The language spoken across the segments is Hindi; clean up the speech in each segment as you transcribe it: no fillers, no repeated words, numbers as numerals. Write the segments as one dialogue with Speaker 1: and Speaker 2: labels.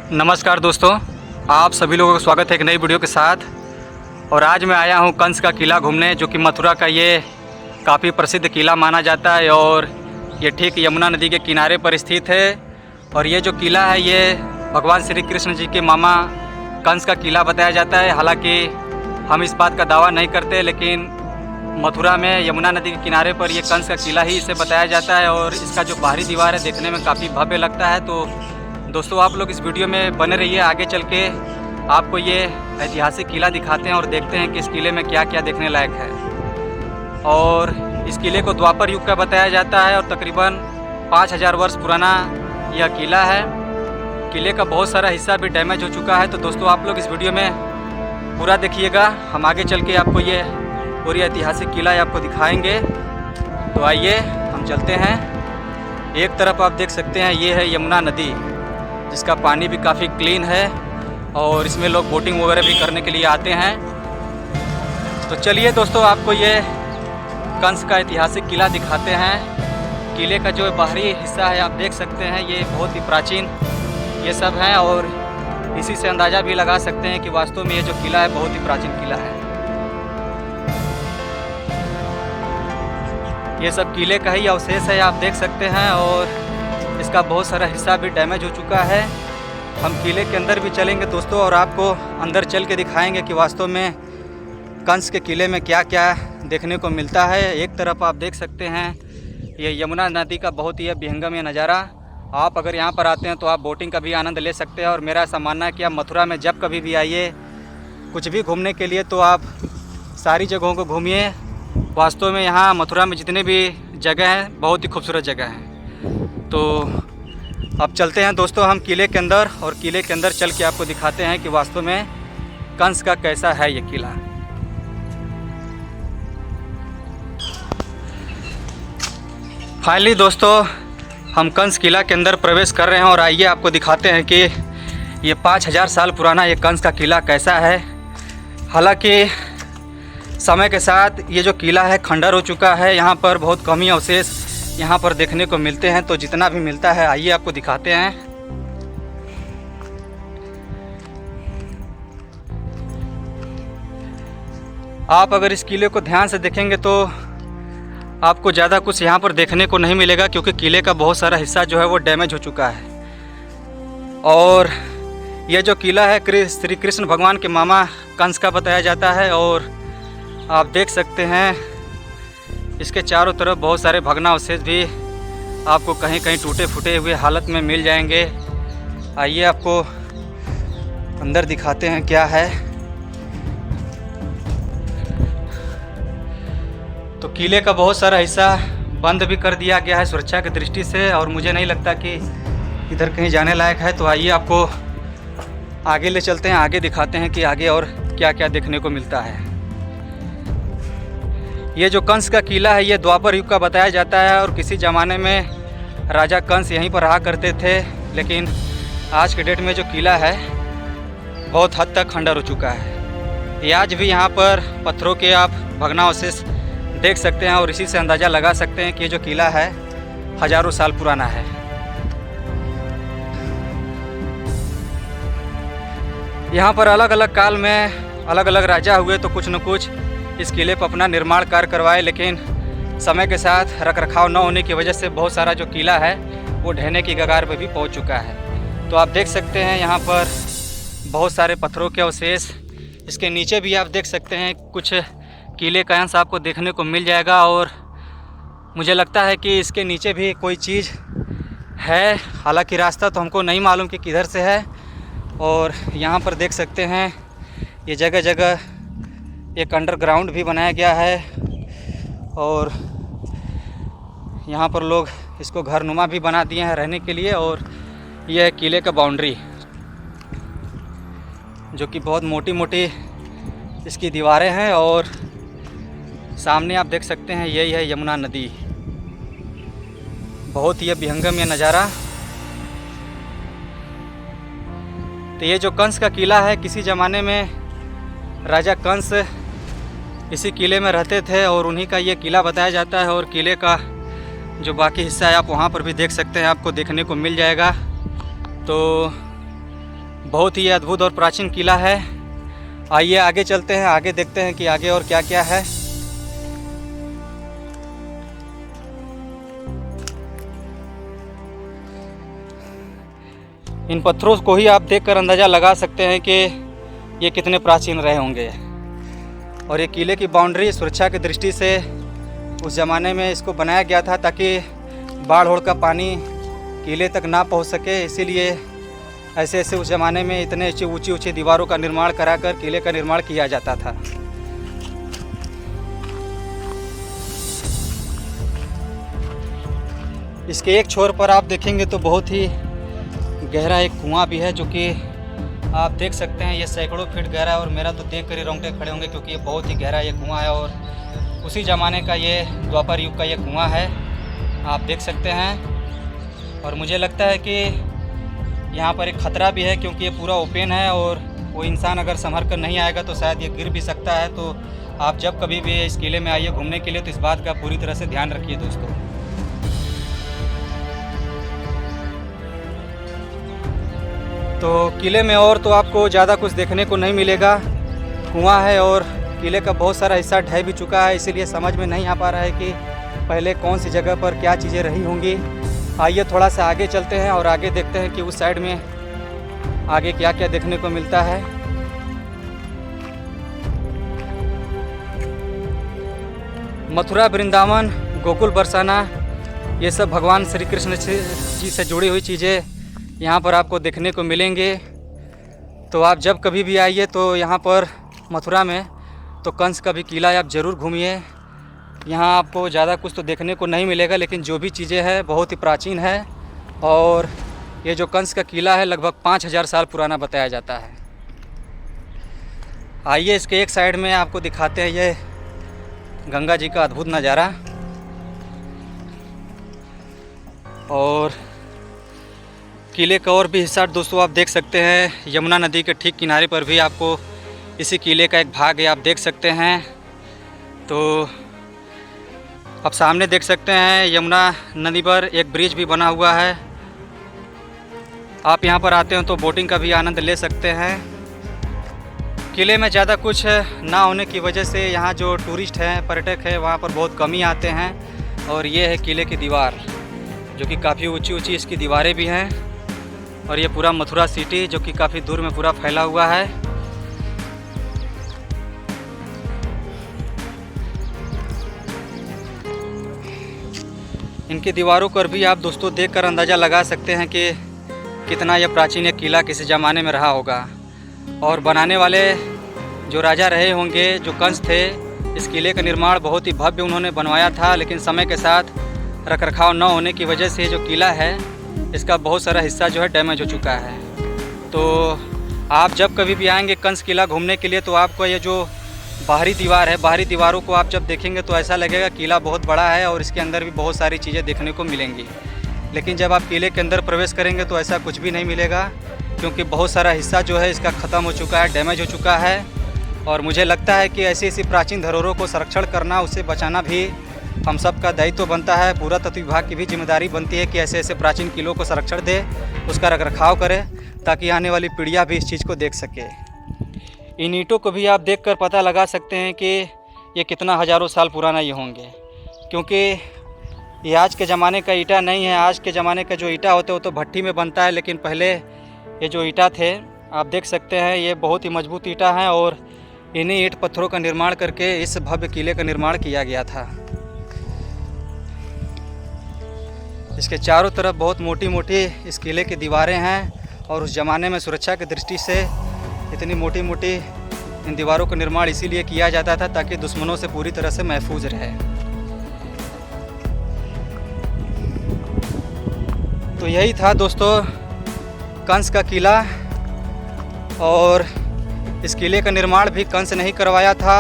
Speaker 1: नमस्कार दोस्तों, आप सभी लोगों का स्वागत है एक नई वीडियो के साथ। और आज मैं आया हूं कंस का किला घूमने, जो कि मथुरा का ये काफ़ी प्रसिद्ध किला माना जाता है और ये ठीक यमुना नदी के किनारे पर स्थित है। और ये जो किला है ये भगवान श्री कृष्ण जी के मामा कंस का किला बताया जाता है। हालांकि हम इस बात का दावा नहीं करते, लेकिन मथुरा में यमुना नदी के किनारे पर ये कंस का किला ही इसे बताया जाता है। और इसका जो बाहरी दीवार है देखने में काफ़ी भव्य लगता है। तो दोस्तों आप लोग इस वीडियो में बने रहिए, आगे चल के आपको ये ऐतिहासिक किला दिखाते हैं और देखते हैं कि इस किले में क्या क्या देखने लायक है। और इस किले को द्वापर युग का बताया जाता है और तकरीबन 5000 वर्ष पुराना यह किला है। किले का बहुत सारा हिस्सा भी डैमेज हो चुका है। तो दोस्तों आप लोग इस वीडियो में पूरा देखिएगा, हम आगे चल के आपको ये पूरी ऐतिहासिक किला आपको दिखाएंगे। तो आइए हम चलते हैं। एक तरफ आप देख सकते हैं ये है यमुना नदी, जिसका पानी भी काफ़ी क्लीन है और इसमें लोग बोटिंग वगैरह भी करने के लिए आते हैं। तो चलिए दोस्तों आपको ये कंस का ऐतिहासिक किला दिखाते हैं। किले का जो बाहरी हिस्सा है आप देख सकते हैं, ये बहुत ही प्राचीन ये सब हैं और इसी से अंदाज़ा भी लगा सकते हैं कि वास्तव में ये जो किला है बहुत ही प्राचीन किला है। ये सब किले का ही अवशेष है, आप देख सकते हैं। और इसका बहुत सारा हिस्सा भी डैमेज हो चुका है। हम किले के अंदर भी चलेंगे दोस्तों और आपको अंदर चल के दिखाएंगे कि वास्तव में कंस के किले में क्या क्या देखने को मिलता है। एक तरफ आप देख सकते हैं ये यमुना नदी का बहुत ही विहंगम ये नज़ारा। आप अगर यहाँ पर आते हैं तो आप बोटिंग का भी आनंद ले सकते हैं। और मेरा ऐसा मानना है कि आप मथुरा में जब कभी भी आइए कुछ भी घूमने के लिए तो आप सारी जगहों को घूमिए। वास्तव में यहाँ मथुरा में जितने भी जगह हैं बहुत ही खूबसूरत जगह हैं। तो अब चलते हैं दोस्तों हम किले के अंदर, और किले के अंदर चल के आपको दिखाते हैं कि वास्तव में कंस का कैसा है ये किला। फाइनली दोस्तों हम कंस किला के अंदर प्रवेश कर रहे हैं और आइए आपको दिखाते हैं कि ये 5000 साल पुराना ये कंस का किला कैसा है। हालांकि समय के साथ ये जो किला है खंडर हो चुका है, यहाँ पर बहुत कम ही अवशेष यहाँ पर देखने को मिलते हैं। तो जितना भी मिलता है आइए आपको दिखाते हैं। आप अगर इस किले को ध्यान से देखेंगे तो आपको ज़्यादा कुछ यहाँ पर देखने को नहीं मिलेगा, क्योंकि किले का बहुत सारा हिस्सा जो है वो डैमेज हो चुका है। और यह जो किला है श्री कृष्ण भगवान के मामा कंस का बताया जाता है। और आप देख सकते हैं इसके चारों तरफ बहुत सारे भग्नावशेष भी आपको कहीं कहीं टूटे फूटे हुए हालत में मिल जाएंगे। आइए आपको अंदर दिखाते हैं क्या है। तो किले का बहुत सारा हिस्सा बंद भी कर दिया गया है सुरक्षा की दृष्टि से, और मुझे नहीं लगता कि इधर कहीं जाने लायक है। तो आइए आपको आगे ले चलते हैं, आगे दिखाते हैं कि आगे और क्या क्या देखने को मिलता है। ये जो कंस का किला है ये द्वापर युग का बताया जाता है और किसी ज़माने में राजा कंस यहीं पर रहा करते थे। लेकिन आज के डेट में जो किला है बहुत हद तक खंडर हो चुका है। ये आज भी यहाँ पर पत्थरों के आप भग्नावशेष देख सकते हैं और इसी से अंदाज़ा लगा सकते हैं कि ये जो किला है हज़ारों साल पुराना है। यहाँ पर अलग अलग काल में अलग अलग राजा हुए तो कुछ न कुछ इस किले पर अपना निर्माण कार्य करवाए, लेकिन समय के साथ रखरखाव न होने की वजह से बहुत सारा जो किला है वो ढहने की कगार पर भी पहुंच चुका है। तो आप देख सकते हैं यहाँ पर बहुत सारे पत्थरों के अवशेष। इसके नीचे भी आप देख सकते हैं कुछ किले का अंश आपको देखने को मिल जाएगा। और मुझे लगता है कि इसके नीचे भी कोई चीज़ है, हालांकि रास्ता तो हमको नहीं मालूम कि किधर से है। और यहाँ पर देख सकते हैं ये जगह जगह एक अंडरग्राउंड भी बनाया गया है और यहाँ पर लोग इसको घरनुमा भी बना दिए हैं रहने के लिए। और यह है किले का बाउंड्री, जो कि बहुत मोटी मोटी इसकी दीवारें हैं। और सामने आप देख सकते हैं यही है यमुना नदी। बहुत ही विहंगम ये नज़ारा। तो ये जो कंस का किला है, किसी ज़माने में राजा कंस इसी किले में रहते थे और उन्हीं का ये किला बताया जाता है। और किले का जो बाकी हिस्सा है आप वहाँ पर भी देख सकते हैं, आपको देखने को मिल जाएगा। तो बहुत ही अद्भुत और प्राचीन किला है। आइए आगे चलते हैं, आगे देखते हैं कि आगे और क्या क्या है। इन पत्थरों को ही आप देखकर अंदाज़ा लगा सकते हैं कि ये कितने प्राचीन रहे होंगे। और ये किले की बाउंड्री सुरक्षा की दृष्टि से उस ज़माने में इसको बनाया गया था ताकि बाढ़ होड़ का पानी किले तक ना पहुंच सके। इसीलिए ऐसे ऐसे उस ज़माने में इतने ऊंची ऊंची दीवारों का निर्माण कराकर किले का निर्माण किया जाता था। इसके एक छोर पर आप देखेंगे तो बहुत ही गहरा एक कुआं भी है, जो कि आप देख सकते हैं ये सैकड़ों फीट गहरा है। और मेरा तो देख कर ही रोंगटे खड़े होंगे, क्योंकि ये बहुत ही गहरा ये कुआं है और उसी ज़माने का ये द्वापर युग का ये कुआं है, आप देख सकते हैं। और मुझे लगता है कि यहाँ पर एक ख़तरा भी है, क्योंकि ये पूरा ओपन है और वो इंसान अगर संभल कर नहीं आएगा तो शायद ये गिर भी सकता है। तो आप जब कभी भी इस किले में आइए घूमने के लिए तो इस बात का पूरी तरह से ध्यान रखिए दोस्तों। तो किले में और तो आपको ज़्यादा कुछ देखने को नहीं मिलेगा। कुआं है और किले का बहुत सारा हिस्सा ढह भी चुका है, इसीलिए समझ में नहीं आ पा रहा है कि पहले कौन सी जगह पर क्या चीज़ें रही होंगी। आइए थोड़ा सा आगे चलते हैं और आगे देखते हैं कि उस साइड में आगे क्या क्या देखने को मिलता है। मथुरा, वृंदावन, गोकुल, बरसाना, ये सब भगवान श्री कृष्ण जी से जुड़ी हुई चीज़ें यहाँ पर आपको देखने को मिलेंगे। तो आप जब कभी भी आइए तो यहाँ पर मथुरा में तो कंस का भी किला आप ज़रूर घूमिए। यहाँ आपको ज़्यादा कुछ तो देखने को नहीं मिलेगा, लेकिन जो भी चीज़ें हैं बहुत ही प्राचीन है। और ये जो कंस का किला है लगभग 5000 साल पुराना बताया जाता है। आइए इसके एक साइड में आपको दिखाते हैं ये गंगा जी का अद्भुत नज़ारा। और किले का और भी हिस्सा दोस्तों आप देख सकते हैं, यमुना नदी के ठीक किनारे पर भी आपको इसी किले का एक भाग है, आप देख सकते हैं। तो आप सामने देख सकते हैं यमुना नदी पर एक ब्रिज भी बना हुआ है। आप यहाँ पर आते हो तो बोटिंग का भी आनंद ले सकते हैं। किले में ज़्यादा कुछ ना होने की वजह से यहाँ जो टूरिस्ट हैं, पर्यटक हैं, वहाँ पर बहुत कम ही आते हैं। और ये है किले की दीवार, जो कि काफ़ी ऊंची ऊंची इसकी दीवारें भी हैं। और ये पूरा मथुरा सिटी जो कि काफ़ी दूर में पूरा फैला हुआ है। इनकी दीवारों पर भी आप दोस्तों देखकर अंदाज़ा लगा सकते हैं कि कितना यह प्राचीन ये किला किसी ज़माने में रहा होगा। और बनाने वाले जो राजा रहे होंगे, जो कंस थे, इस किले का निर्माण बहुत ही भव्य उन्होंने बनवाया था। लेकिन समय के साथ रखरखाव न होने की वजह से जो किला है इसका बहुत सारा हिस्सा जो है डैमेज हो चुका है। तो आप जब कभी भी आएंगे कंस किला घूमने के लिए तो आपको ये जो बाहरी दीवार है, बाहरी दीवारों को आप जब देखेंगे तो ऐसा लगेगा किला बहुत बड़ा है और इसके अंदर भी बहुत सारी चीज़ें देखने को मिलेंगी। लेकिन जब आप किले के अंदर प्रवेश करेंगे तो ऐसा कुछ भी नहीं मिलेगा, क्योंकि बहुत सारा हिस्सा जो है इसका ख़त्म हो चुका है, डैमेज हो चुका है। और मुझे लगता है कि ऐसी ऐसी प्राचीन धरोहरों को संरक्षण करना, उसे बचाना भी हम सब का दायित्व बनता है। पुरातत्व विभाग की भी जिम्मेदारी बनती है कि ऐसे ऐसे प्राचीन किलों को संरक्षण दे, उसका रखरखाव करे, ताकि आने वाली पीढ़ियाँ भी इस चीज़ को देख सके। इन ईंटों को भी आप देखकर पता लगा सकते हैं कि ये कितना हज़ारों साल पुराना ये होंगे, क्योंकि ये आज के ज़माने का ईंटा नहीं है। आज के ज़माने का जो ईंटा होता है वो तो भट्टी में बनता है, लेकिन पहले ये जो ईंटा थे आप देख सकते हैं ये बहुत ही मजबूत ईंटा है और इन्हीं ईंट पत्थरों का निर्माण करके इस भव्य किले का निर्माण किया गया था। इसके चारों तरफ बहुत मोटी मोटी इस किले की दीवारें हैं और उस ज़माने में सुरक्षा की दृष्टि से इतनी मोटी मोटी इन दीवारों का निर्माण इसीलिए किया जाता था ताकि दुश्मनों से पूरी तरह से महफूज रहे। तो यही था दोस्तों कंस का किला। और इस किले का निर्माण भी कंस नहीं करवाया था,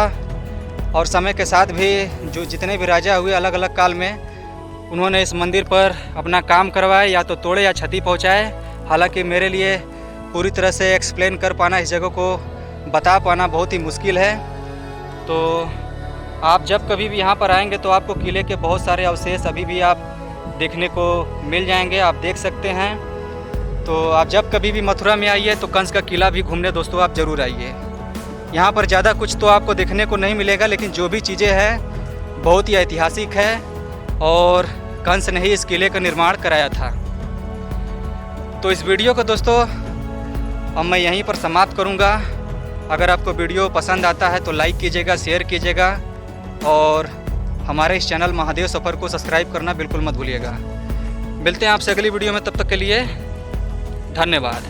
Speaker 1: और समय के साथ भी जो जितने भी राजा हुए अलग अलग काल में उन्होंने इस मंदिर पर अपना काम करवाए, या तो तोड़े या क्षति पहुंचाए। हालांकि मेरे लिए पूरी तरह से एक्सप्लेन कर पाना, इस जगह को बता पाना बहुत ही मुश्किल है। तो आप जब कभी भी यहाँ पर आएंगे तो आपको किले के बहुत सारे अवशेष अभी भी आप देखने को मिल जाएंगे, आप देख सकते हैं। तो आप जब कभी भी मथुरा में आइए तो कंस का किला भी घूमने दोस्तों आप ज़रूर आइए। यहाँ पर ज़्यादा कुछ तो आपको देखने को नहीं मिलेगा, लेकिन जो भी चीज़ें हैं बहुत ही ऐतिहासिक है और कंस ने ही इस किले का निर्माण कराया था। तो इस वीडियो को दोस्तों अब मैं यहीं पर समाप्त करूँगा। अगर आपको वीडियो पसंद आता है तो लाइक कीजिएगा, शेयर कीजिएगा और हमारे इस चैनल महादेव सफ़र को सब्सक्राइब करना बिल्कुल मत भूलिएगा। मिलते हैं आपसे अगली वीडियो में, तब तक के लिए धन्यवाद।